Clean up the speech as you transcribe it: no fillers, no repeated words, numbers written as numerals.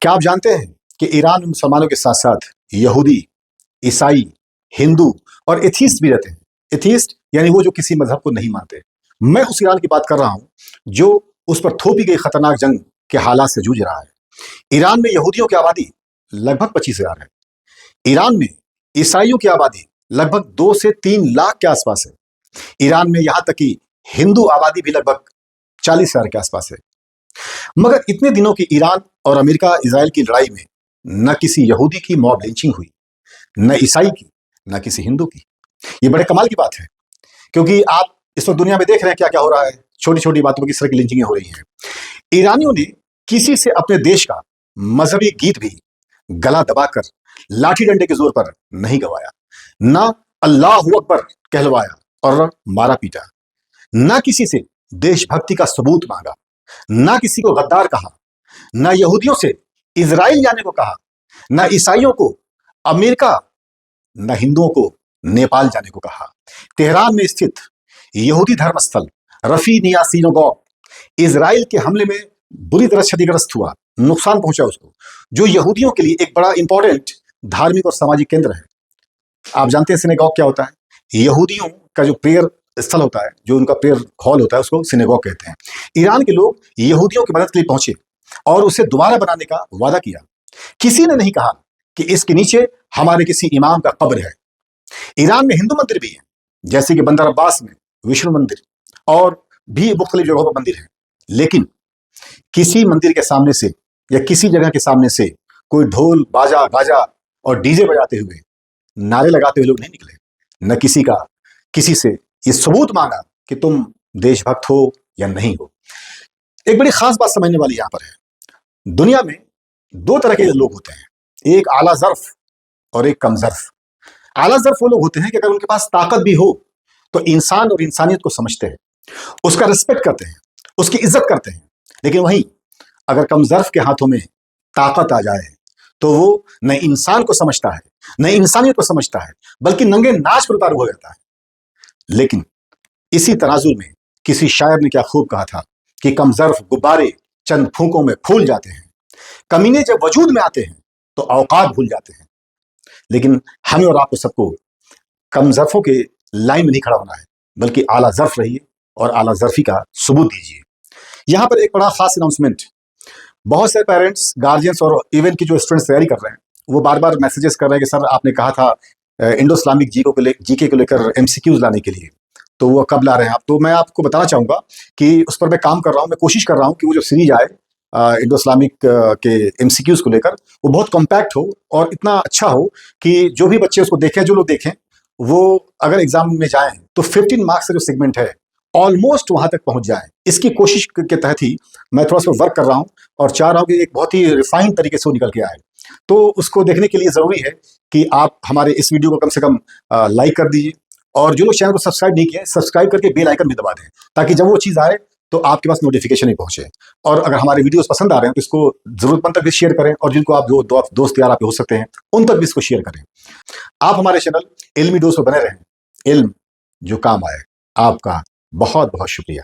क्या आप जानते हैं कि ईरान में मुसलमानों के साथ साथ यहूदी, ईसाई, हिंदू और एथीस्ट भी रहते हैं। एथीस्ट यानी वो जो किसी मजहब को नहीं मानते। मैं उस ईरान की बात कर रहा हूं जो उस पर थोपी गई खतरनाक जंग के हालात से जूझ रहा है। ईरान में यहूदियों की आबादी लगभग 25,000 है। ईरान में ईसाइयों की आबादी लगभग 2 से 3 लाख के आसपास है। ईरान में यहां तक कि हिंदू आबादी भी लगभग 40,000 के आसपास है। मगर इतने दिनों की ईरान और अमेरिका इजराइल की लड़ाई में न किसी यहूदी की मॉब लिंचिंग हुई, न ईसाई की, न किसी हिंदू की। ये बड़े कमाल की बात है, क्योंकि आप इस वक्त दुनिया में देख रहे हैं क्या क्या हो रहा है। छोटी छोटी बातों पर किस तरह की लिंचिंग हो रही हैं। ईरानियों ने किसी से अपने देश का मजहबी गीत भी गला दबाकर लाठी डंडे के जोर पर नहीं गवाया, ना अल्लाह अकबर कहलवाया और मारा पीटा, ना किसी से देशभक्ति का सबूत मांगा, ना किसी को गद्दार कहा, ना यहूदियों से इजराइल जाने को कहा, ना ईसाइयों को अमेरिका, न हिंदुओं को नेपाल जाने को कहा। तेहरान में स्थित यहूदी धर्मस्थल रफीनिया सिनागोग इजराइल के हमले में बुरी तरह क्षतिग्रस्त हुआ, नुकसान पहुंचा उसको, जो यहूदियों के लिए एक बड़ा इंपॉर्टेंट धार्मिक और सामाजिक केंद्र है। आप जानते हैं सिनेगॉग क्या होता है? यहूदियों का जो प्रेयर स्थल होता है, जो उनका प्रेयर हॉल होता है, उसको सिनेगॉग कहते हैं। ईरान के लोग यहूदियों की मदद के लिए पहुंचे और उसे दोबारा बनाने का वादा किया। किसी ने नहीं कहा कि इसके नीचे हमारे किसी इमाम का कब्र है। ईरान में हिंदू मंदिर भी हैं, जैसे कि बंदर अब्बास में विष्णु मंदिर और भी मुख्तलिफ जगहों पर मंदिर हैं। लेकिन किसी मंदिर के सामने से या किसी जगह के सामने से कोई ढोल बाजा गाजा और डीजे बजाते हुए, नारे लगाते हुए लोग नहीं निकले। न किसी से ये सबूत मांगा कि तुम देशभक्त हो या नहीं हो। एक बड़ी खास बात समझने वाली यहां पर है। दुनिया में 2 तरह के लोग होते हैं, एक आला ज़र्फ और एक कम ज़र्फ। आला ज़र्फ वो लोग होते हैं कि अगर उनके पास ताकत भी हो तो इंसान और इंसानियत को समझते हैं, उसका रिस्पेक्ट करते हैं, उसकी इज्जत करते हैं। लेकिन वहीं अगर कम ज़र्फ के हाथों में ताकत आ जाए तो वो न इंसान को समझता है, न इंसानियत को समझता है, बल्कि नंगे नाच पर उतारू हो जाता है। लेकिन इसी तराजू में किसी शायर ने क्या खूब कहा था कि कम ज़र्फ गुब्बारे चंद फूंकों में फूल जाते हैं, कमीने जब वजूद में आते हैं तो औकात भूल जाते हैं। लेकिन हमें और आपको सबको कम ज़र्फों के लाइन में नहीं खड़ा होना है, बल्कि आला ज़र्फ रहिए और आला ज़र्फी का सबूत दीजिए। यहाँ पर एक बड़ा खास अनाउंसमेंट। बहुत सारे पेरेंट्स, गार्जियंस और इवन की जो स्टूडेंट्स तैयारी कर रहे हैं, वो बार बार मैसेजेस कर रहे हैं कि सर आपने कहा था इंडो इस्लामिक जीके को लेकर MCQs लाने के लिए, तो वो कब ला रहे हैं आप? तो मैं आपको बताना चाहूँगा कि उस पर मैं काम कर रहा हूँ। मैं कोशिश कर रहा हूँ कि वो जो सीरीज आए इंडो इस्लामिक के MCQs को लेकर, वो बहुत कॉम्पैक्ट हो और इतना अच्छा हो कि जो भी बच्चे उसको देखें, जो लोग देखें, वो अगर एग्जाम में जाएं तो 15 मार्क्स का जो सेगमेंट है ऑलमोस्ट वहां तक पहुंच जाए। इसकी कोशिश के तहत ही मैं थोड़ा सा वर्क कर रहा हूं और चाह रहा हूं कि एक बहुत ही रिफाइंड तरीके से वो निकल के आए। तो उसको देखने के लिए जरूरी है कि आप हमारे इस वीडियो को कम से कम लाइक कर दीजिए, और जो लोग चैनल को सब्सक्राइब नहीं किए, सब्सक्राइब करके बेल आइकन भी दबा दें, ताकि जब वो चीज़ आए तो आपके पास नोटिफिकेशन ही पहुंचे। और अगर हमारे वीडियोस पसंद आ रहे हैं तो इसको जरूरतमंद तक भी शेयर करें, और जिनको आप दोस्त यार आप हो सकते हैं उन तक भी इसको शेयर करें। आप हमारे चैनल इल्मी डोज पर बने रहें, इल्म जो काम आए। आपका बहुत बहुत शुक्रिया।